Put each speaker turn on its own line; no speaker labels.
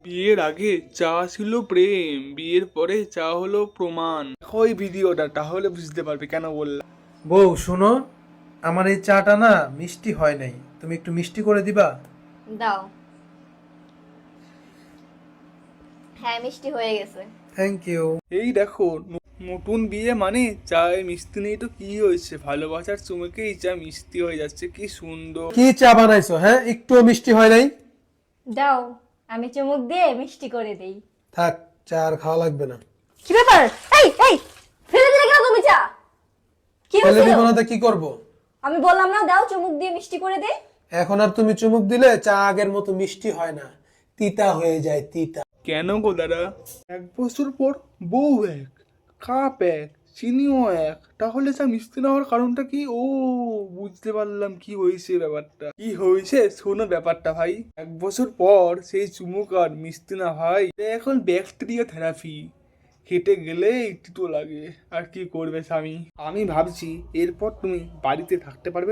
বিয়ের আগে চা ছিল প্রেম, বিয়ের পরে চা হলো প্রমাণ। দেখো এই ভিডিওটা, তাহলে বুঝতে পারবে কেন বললাম।
বউ শোনো, আমার এই চাটা না মিষ্টি হয় নাই, তুমি একটু মিষ্টি করে দিবা।
দাও। হ্যাঁ, মিষ্টি হয়ে গেছে।
Thank you.
এই দেখো, নতুন বিয়ে মানে চায়ে মিষ্টি নেই তো কি হয়েছে, ভালোবাসার চুমুকেই চা মিষ্টি হয়ে যাচ্ছে, কি সুন্দর।
কি চা বানাইছো? হ্যাঁ, একটুও মিষ্টি হয় নাই।
দাও, আমি চুমুক দিয়ে মিষ্টি করে দেই।
থাক, চা আর খাওয়া লাগবে না।
কি ব্যাপার? এই এই, ফেলে দিলে কেন তুমি চা? কি
ফেলে
হয়েছিল?
দিব না তো কি করব?
আমি বললাম না দাও চুমুক দিয়ে মিষ্টি করে দে।
এখন আর তুমি চুমুক দিলে চা আগের মতো মিষ্টি হয় না, তিতা হয়ে যায়, তিতা।
কেন গো দাদা? 1 বছর পর বউ এক, কাপ এক, চিনিও এক, তাহলে চা মিষ্টি না হওয়ার কারণটা কি? ও, বুঝতে পারলাম কি হয়েছে ব্যাপারটা। কি হয়েছে শোনো ব্যাপারটা ভাই। 1 বছর পর সেই চুমুক আর মিষ্টি না ভাই, এখন ব্যাকটেরিয়া থেরাপি। হেঁটে গেলে একটু তো লাগে, আর কি করবে স্বামী। আমি ভাবছি এরপর তুমি বাড়িতে থাকতে পারবে তো?